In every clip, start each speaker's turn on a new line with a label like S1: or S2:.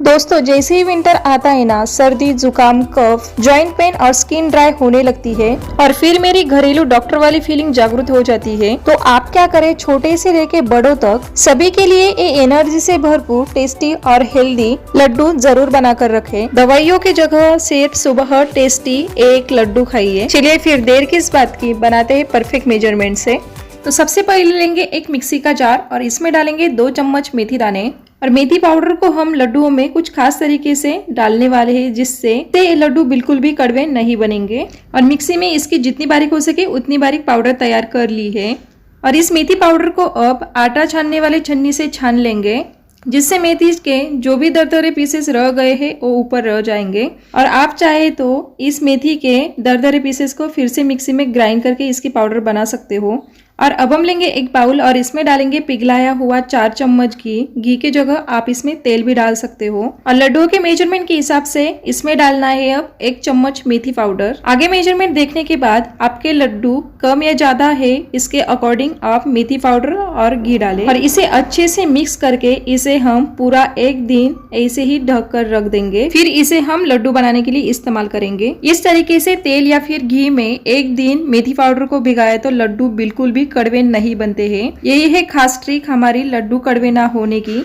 S1: दोस्तों, जैसे ही विंटर आता है ना, सर्दी, जुकाम, कफ, जॉइंट पेन और स्किन ड्राई होने लगती है और फिर मेरी घरेलू डॉक्टर वाली फीलिंग जागृत हो जाती है। तो आप क्या करें, छोटे से लेके बड़ों तक सभी के लिए ये एनर्जी से भरपूर, टेस्टी और हेल्दी लड्डू जरूर बनाकर रखें। दवाइयों की जगह सिर्फ सुबह टेस्टी एक लड्डू खाइए। चलिए फिर देर किस बात की, बनाते हैं परफेक्ट मेजरमेंट से। तो सबसे पहले लेंगे एक मिक्सी का जार और इसमें डालेंगे 2 चम्मच मेथी दाने। और मेथी पाउडर को हम लड्डुओं में कुछ खास तरीके से डालने वाले हैं, जिससे ये लड्डू बिल्कुल भी कड़वे नहीं बनेंगे। और मिक्सी में इसकी जितनी बारीक हो सके उतनी बारीक पाउडर तैयार कर ली है। और इस मेथी पाउडर को अब आटा छानने वाले छन्नी से छान लेंगे, जिससे मेथी के जो भी दरदरे पीसेस रह गए हैं वो ऊपर रह जाएंगे। और आप चाहे तो इस मेथी के दरदरे पीसेस को फिर से मिक्सी में ग्राइंड करके इसकी पाउडर बना सकते हो। और अब हम लेंगे एक बाउल और इसमें डालेंगे पिघलाया हुआ 4 चम्मच घी। घी की जगह आप इसमें तेल भी डाल सकते हो। और लड्डुओं के मेजरमेंट के हिसाब से इसमें डालना है अब 1 चम्मच मेथी पाउडर। आगे मेजरमेंट देखने के बाद आपके लड्डू कम या ज्यादा है, इसके अकॉर्डिंग आप मेथी पाउडर और घी डालें और इसे अच्छे से मिक्स करके इसे हम पूरा 1 दिन ऐसे ही ढक कर रख देंगे। फिर इसे हम लड्डू बनाने के लिए इस्तेमाल करेंगे। इस तरीके से तेल या फिर घी में 1 दिन मेथी पाउडर को भिगाया तो लड्डू बिल्कुल भी कड़वे नहीं बनते हैं। यही है खास ट्रिक हमारी लड्डू कड़वे ना होने की।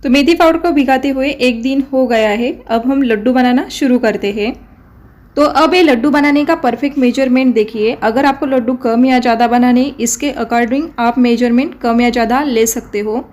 S1: तो मेथी पाउडर को भिगाते हुए 1 दिन हो गया है। अब हम लड्डू बनाना शुरू करते हैं। तो अब ये लड्डू बनाने का परफेक्ट मेजरमेंट देखिए। अगर आपको लड्डू कम या ज़्यादा बनाने, इसके अकॉर्डिंग आप मेजरमेंट कम या ज़्यादा ले सकते हो।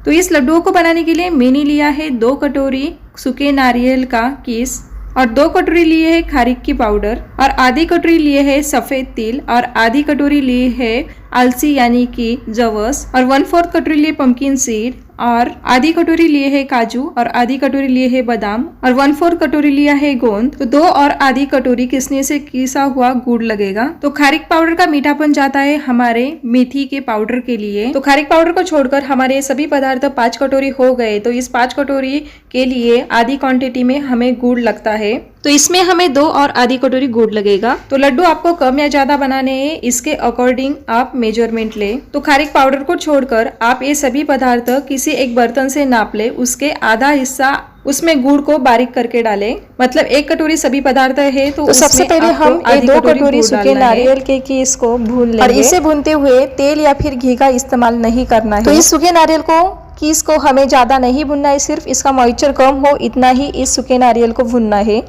S1: तो इस लड्डुओं को बनाने के लिए मैंने लिया है 2 कटोरी सूखे नारियल का किस और 2 कटोरी लिए है खारीक की पाउडर और आधी कटोरी लिए है सफेद तिल और आधी कटोरी लिए है अलसी यानी कि जवस और 1/4 कटोरी लिए पंपकिन सीड और आधी कटोरी लिए है काजू और आधी कटोरी लिए है बादाम और 1/4 कटोरी लिया है गोंद। तो 2 और आधी कटोरी किसने से किसा हुआ गुड़ लगेगा। तो खारीक पाउडर का मीठापन जाता है हमारे मेथी के पाउडर के लिए। तो खारीक पाउडर को छोड़कर हमारे सभी पदार्थ 5 कटोरी हो गए। तो इस 5 कटोरी के लिए आधी क्वांटिटी में हमें गुड़ लगता है। तो इसमें हमें 2 और आधी कटोरी गुड़ लगेगा। तो लड्डू आपको कम या ज्यादा बनाने हैं, इसके अकॉर्डिंग आप मेजरमेंट ले। तो खारीक पाउडर को छोड़कर आप ये सभी पदार्थ किसी एक बर्तन से नाप ले, उसके आधा हिस्सा उसमें गुड़ को बारीक करके डालें। मतलब 1 कटोरी सभी पदार्थ है तो
S2: सबसे पहले हम 2 कटोरी सूखे नारियल के किस को भून लेंगे।
S1: और इसे भूनते हुए तेल या फिर घी का इस्तेमाल नहीं करना है।
S2: तो इस सूखे नारियल को किस को हमें ज्यादा नहीं भूनना है, सिर्फ इसका मॉइस्चर कम हो इतना ही इस सूखे नारियल को भूनना है।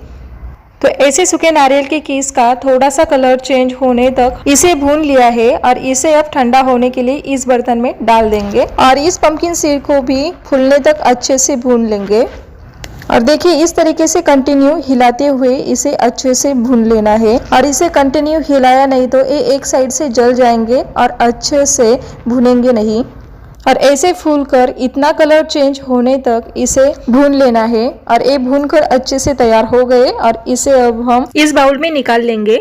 S2: तो ऐसे सूखे नारियल के किस का थोड़ा सा कलर चेंज होने तक इसे भून लिया है और इसे अब ठंडा होने के लिए इस बर्तन में डाल देंगे और इस पंपकिन सीड को भी फूलने तक अच्छे से भून लेंगे। और देखिए इस तरीके से कंटिन्यू हिलाते हुए इसे अच्छे से भून लेना है। और इसे कंटिन्यू हिलाया नहीं तो ये एक साइड से जल जाएंगे और अच्छे से भुनेंगे नहीं। और ऐसे फूलकर इतना कलर चेंज होने तक इसे भून लेना है। और ये भूनकर अच्छे से तैयार हो गए और इसे अब हम
S1: इस बाउल में निकाल लेंगे।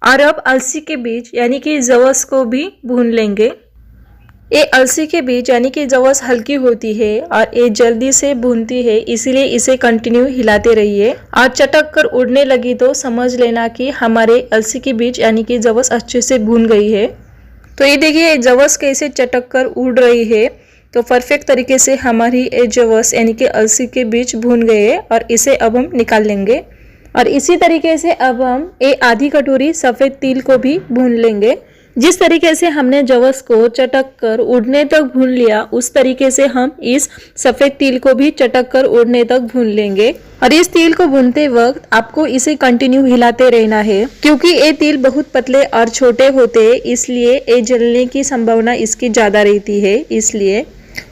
S1: और अब अलसी के बीज यानी कि जवस को भी भून लेंगे। ये अलसी के बीज यानी कि जवस हल्की होती है और ये जल्दी से भूनती है, इसीलिए इसे कंटिन्यू हिलाते रहिए। और चटक कर उड़ने लगी तो समझ लेना कि हमारे अलसी के बीज यानी कि जवस अच्छे से भून गई है। तो ये देखिए जवस कैसे चटक कर उड़ रही है। तो परफेक्ट तरीके से हमारी ये जवस यानी कि अलसी के बीज भून गए और इसे अब हम निकाल लेंगे। और इसी तरीके से अब हम ये आधी कटोरी सफ़ेद तिल को भी भून लेंगे। जिस तरीके से हमने जवस को चटक कर उड़ने तक भून लिया, उस तरीके से हम इस सफ़ेद तिल को भी चटक कर उड़ने तक भून लेंगे। और इस तिल को भूनते वक्त आपको इसे कंटिन्यू हिलाते रहना है, क्योंकि ये तिल बहुत पतले और छोटे होते हैं, इसलिए ये जलने की संभावना इसकी ज़्यादा रहती है। इसलिए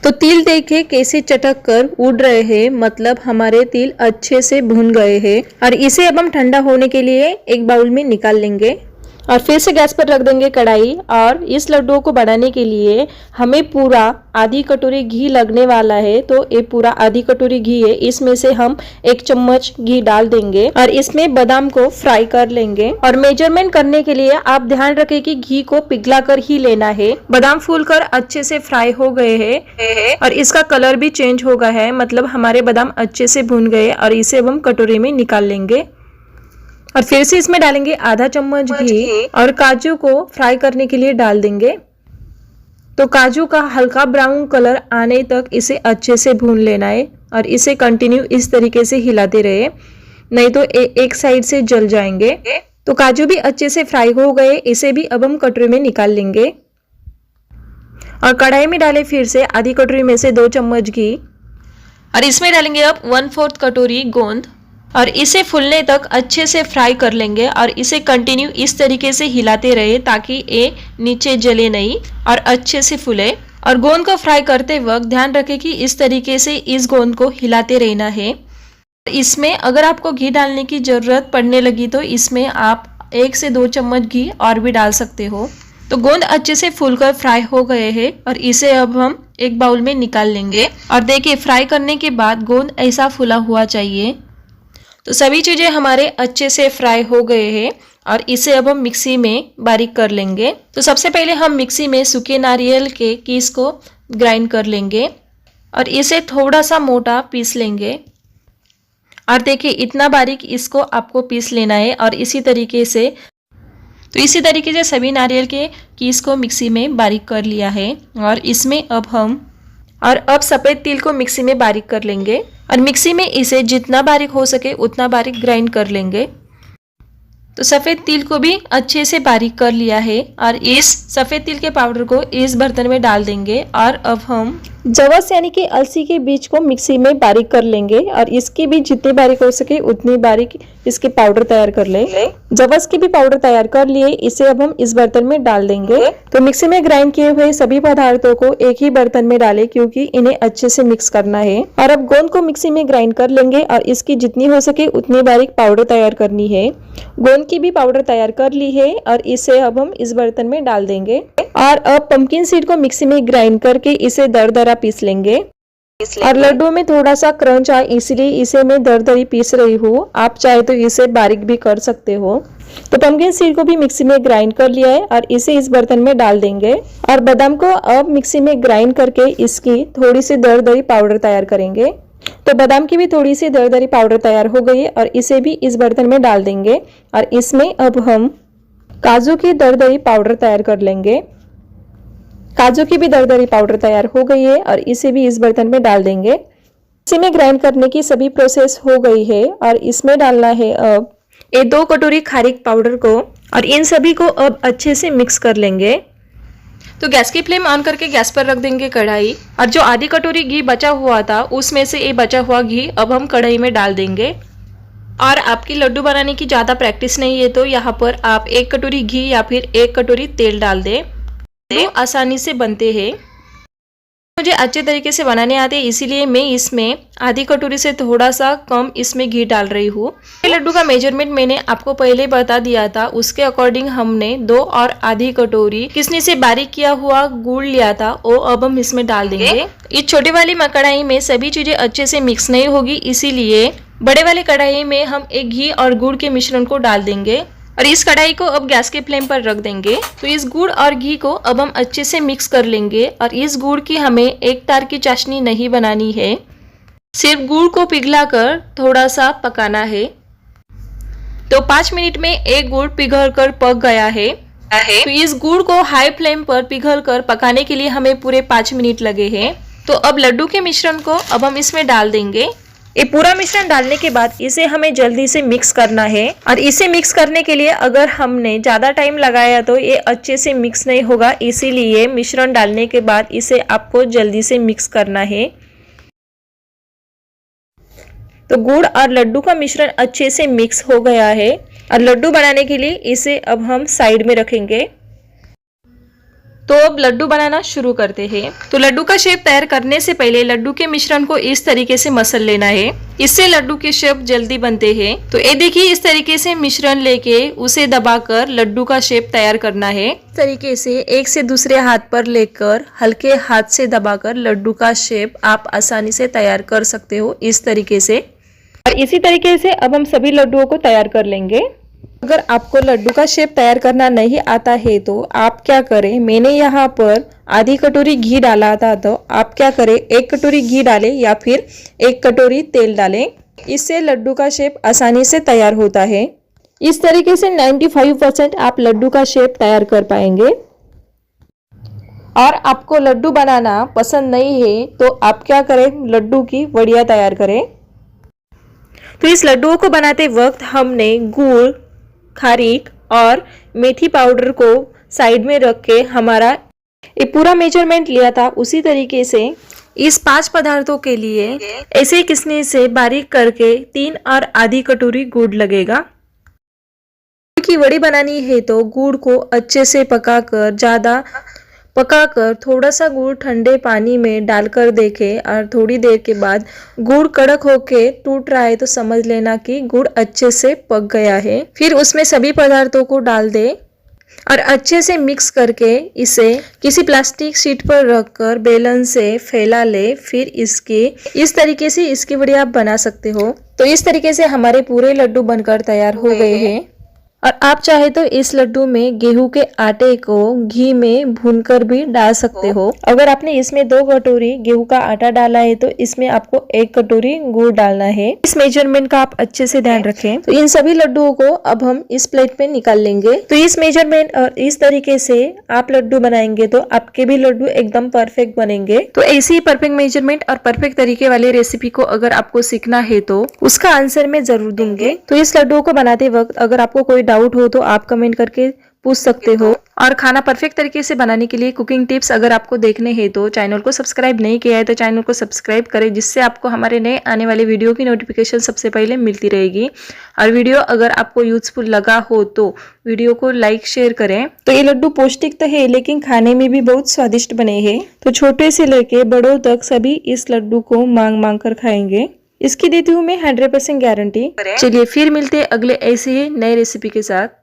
S1: तो तिल देखे कैसे चटक कर उड़ रहे हैं, मतलब हमारे तिल अच्छे से भून गए हैं। और इसे अब हम ठंडा होने के लिए एक बाउल में निकाल लेंगे। और फिर से गैस पर रख देंगे कढ़ाई। और इस लड्डुओं को बनाने के लिए हमें पूरा आधी कटोरी घी लगने वाला है। तो ये पूरा आधी कटोरी घी है, इसमें से हम 1 चम्मच घी डाल देंगे और इसमें बादाम को फ्राई कर लेंगे। और मेजरमेंट करने के लिए आप ध्यान रखें कि घी को पिघला कर ही लेना है। बादाम फूलकर अच्छे से फ्राई हो गए हैं और इसका कलर भी चेंज हो गया है, मतलब हमारे बादाम अच्छे से भून गए। और इसे अब हम कटोरी में निकाल लेंगे। और फिर से इसमें डालेंगे आधा चम्मच घी और काजू को फ्राई करने के लिए डाल देंगे। तो काजू का हल्का ब्राउन कलर आने तक इसे अच्छे से भून लेना है।
S2: और इसे कंटिन्यू इस तरीके से हिलाते रहे, नहीं तो एक साइड से जल जाएंगे। तो काजू भी अच्छे से फ्राई हो गए, इसे भी अब हम कटोरी में निकाल लेंगे और कढ़ाई में डालें फिर से आधी कटोरी में से 2 चम्मच घी और इसमें डालेंगे अब 1/4 कटोरी गोंद और इसे फूलने तक अच्छे से फ्राई कर लेंगे और इसे कंटिन्यू इस तरीके से हिलाते रहे ताकि ये नीचे जले नहीं और अच्छे से फूले। और गोंद को फ्राई करते वक्त ध्यान रखें कि इस तरीके से इस गोंद को हिलाते रहना है। इसमें अगर आपको घी डालने की ज़रूरत पड़ने लगी तो इसमें आप 1 से 2 चम्मच घी और भी डाल सकते हो। तो गोंद अच्छे से फूलकर फ्राई हो गए हैं और इसे अब हम एक बाउल में निकाल लेंगे। और देखिए फ्राई करने के बाद गोंद ऐसा फूला हुआ चाहिए। तो सभी चीज़ें हमारे अच्छे से फ्राई हो गए हैं और इसे अब हम मिक्सी में बारीक कर लेंगे। तो सबसे पहले हम मिक्सी में सूखे नारियल के कीस को ग्राइंड कर लेंगे और इसे थोड़ा सा मोटा पीस लेंगे। और देखिए इतना बारीक इसको आपको पीस लेना है। और इसी तरीके से सभी नारियल के कीस को मिक्सी में बारीक कर लिया है। और इसमें अब सफ़ेद तिल को मिक्सी में बारीक कर लेंगे और मिक्सी में इसे जितना बारीक हो सके उतना बारीक ग्राइंड कर लेंगे। तो सफ़ेद तिल को भी अच्छे से बारीक कर लिया है और इस सफ़ेद तिल के पाउडर को इस बर्तन में डाल देंगे। और अब हम जवस यानी कि अलसी के बीज को मिक्सी में बारीक कर लेंगे और इसकी भी जितनी बारीक हो सके उतनी बारीक इसके पाउडर तैयार कर लें। जवस की भी पाउडर तैयार कर लिए, इसे अब हम इस बर्तन में डाल देंगे। तो मिक्सी में ग्राइंड किए हुए सभी पदार्थों को एक ही बर्तन में डालें क्योंकि इन्हें अच्छे से मिक्स करना है। और अब गोंद को मिक्सी में ग्राइंड कर लेंगे और इसकी जितनी हो सके उतनी बारीक पाउडर तैयार करनी है। गोंद की भी पाउडर तैयार कर ली है और इसे अब हम इस बर्तन में डाल देंगे। और अब पंपकिन सीड को मिक्सी में ग्राइंड करके इसे दरदरा पीस लेंगे। और लड्डू में थोड़ा सा क्रंच आए इसलिए इसे मैं दरदरी पीस रही हूँ, आप चाहे तो इसे बारीक भी कर सकते हो। तो पंपकिन सीड को भी मिक्सी में ग्राइंड कर लिया है और इसे इस बर्तन में डाल देंगे। और बादाम को अब मिक्सी में ग्राइंड करके इसकी थोड़ी सी दरदरी पाउडर तैयार करेंगे। तो बादाम की भी थोड़ी सी दरदरी पाउडर तैयार हो गई है और इसे भी इस बर्तन में डाल देंगे। और इसमें अब हम काजू की दरदरी पाउडर तैयार कर लेंगे। काजू की भी दरदरी पाउडर तैयार हो गई है और इसे भी इस बर्तन में डाल देंगे। इसी में ग्राइंड करने की सभी प्रोसेस हो गई है और इसमें डालना है अब 2 कटोरी खारीक पाउडर को और इन सभी को अब अच्छे से मिक्स कर लेंगे। तो गैस की फ्लेम ऑन करके गैस पर रख देंगे कढ़ाई और जो आधी कटोरी घी बचा हुआ था उसमें से ये बचा हुआ घी अब हम कढ़ाई में डाल देंगे। और आपकी लड्डू बनाने की ज़्यादा प्रैक्टिस नहीं है तो यहाँ पर आप 1 कटोरी घी या फिर 1 कटोरी तेल डाल दें, तो आसानी से बनते हैं। मुझे अच्छे तरीके से बनाने आते हैं इसीलिए मैं इसमें आधी कटोरी से थोड़ा सा कम इसमें घी डाल रही हूँ। लड्डू का मेजरमेंट मैंने आपको पहले बता दिया था, उसके अकॉर्डिंग हमने 2 और आधी कटोरी किसनी से बारीक किया हुआ गुड़ लिया था, वो अब हम इसमें डाल देंगे। इस छोटी वाली कढ़ाई में सभी चीजें अच्छे से मिक्स नहीं होगी, इसीलिए बड़े वाले कढ़ाई में हम एक घी और गुड़ के मिश्रण को डाल देंगे और इस कढ़ाई को अब गैस के फ्लेम पर रख देंगे। तो इस गुड़ और घी को अब हम अच्छे से मिक्स कर लेंगे और इस गुड़ की हमें एक तार की चाशनी नहीं बनानी है, सिर्फ गुड़ को पिघलाकर थोड़ा सा पकाना है। तो 5 मिनट में एक गुड़ पिघल कर पक गया है। तो इस गुड़ को हाई फ्लेम पर पिघल कर पकाने के लिए हमें पूरे 5 मिनट लगे हैं। तो अब लड्डू के मिश्रण को अब हम इसमें डाल देंगे। ये पूरा मिश्रण डालने के बाद इसे हमें जल्दी से मिक्स करना है और इसे मिक्स करने के लिए अगर हमने ज़्यादा टाइम लगाया तो ये अच्छे से मिक्स नहीं होगा, इसीलिए मिश्रण डालने के बाद इसे आपको जल्दी से मिक्स करना है। तो गुड़ और लड्डू का मिश्रण अच्छे से मिक्स हो गया है और लड्डू बनाने के लिए इसे अब हम साइड में रखेंगे। तो अब लड्डू बनाना शुरू करते हैं। तो लड्डू का शेप तैयार करने से पहले लड्डू के मिश्रण को इस तरीके से मसल लेना है, इससे लड्डू के शेप जल्दी बनते हैं। तो ये देखिए इस तरीके से मिश्रण लेके उसे दबाकर लड्डू का शेप तैयार करना है। इस तरीके से एक से दूसरे हाथ पर लेकर हल्के हाथ से दबाकर लड्डू का शेप आप आसानी से तैयार कर सकते हो इस तरीके से। और इसी तरीके से अब हम सभी लड्डुओं को तैयार कर लेंगे। अगर आपको लड्डू का शेप तैयार करना नहीं आता है तो आप क्या करें, मैंने यहाँ पर आधी कटोरी घी डाला था, तो आप क्या करें 1 कटोरी घी डालें या फिर 1 कटोरी तेल डालें, इससे लड्डू का शेप आसानी से तैयार होता है। इस तरीके से 95% आप लड्डू का शेप तैयार कर पाएंगे। और आपको लड्डू बनाना पसंद नहीं है तो आप क्या करें, लड्डू की वड़िया तैयार करें। तो इस लड्डुओं को बनाते वक्त हमने गुड़, खारीक और मेथी पाउडर को साइड में रख के हमारा ये पूरा मेजरमेंट लिया था, उसी तरीके से इस 5 पदार्थों के लिए ऐसे किसनी से बारीक करके 3 और आधी कटोरी गुड़ लगेगा। गुड़ की वड़ी बनानी है तो गुड़ को अच्छे से पकाकर थोड़ा सा गुड़ ठंडे पानी में डालकर देखें और थोड़ी देर के बाद गुड़ कड़क होके टूट रहा है तो समझ लेना कि गुड़ अच्छे से पक गया है। फिर उसमें सभी पदार्थों को डाल दे और अच्छे से मिक्स करके इसे किसी प्लास्टिक शीट पर रखकर बेलन से फैला ले। फिर इस तरीके से इसकी वड़ी आप बना सकते हो। तो इस तरीके से हमारे पूरे लड्डू बनकर तैयार हो गए हैं। और आप चाहे तो इस लड्डू में गेहूं के आटे को घी में भूनकर भी डाल सकते हो। अगर आपने इसमें 2 कटोरी गेहूं का आटा डाला है तो इसमें आपको 1 कटोरी गुड़ डालना है। इस मेजरमेंट का आप अच्छे से ध्यान रखें। तो इन सभी लड्डुओं को अब हम इस प्लेट में निकाल लेंगे। तो इस मेजरमेंट और इस तरीके से आप लड्डू बनाएंगे तो आपके भी लड्डू एकदम परफेक्ट बनेंगे। तो ऐसी ही परफेक्ट मेजरमेंट और परफेक्ट तरीके वाली रेसिपी को अगर आपको सीखना है तो उसका आंसर मैं जरूर दूंगी। तो इस लड्डुओं को बनाते वक्त अगर आपको कोई डाउट हो तो आप कमेंट करके पूछ सकते हो। और खाना परफेक्ट तरीके से बनाने के लिए कुकिंग टिप्स अगर आपको देखने हैं तो चैनल को सब्सक्राइब नहीं किया है तो चैनल को सब्सक्राइब करें, जिससे आपको हमारे नए आने वाले वीडियो की नोटिफिकेशन सबसे पहले मिलती रहेगी। और वीडियो अगर आपको यूजफुल लगा हो तो वीडियो को लाइक शेयर करें। तो ये लड्डू पौष्टिक तो है लेकिन खाने में भी बहुत स्वादिष्ट बने हैं। तो छोटे से लेके बड़ों तक सभी इस लड्डू को मांग कर खाएंगे। इसकी देती हूँ मैं 100% गारंटी। चलिए फिर मिलते हैं अगले ऐसे ही नए रेसिपी के साथ।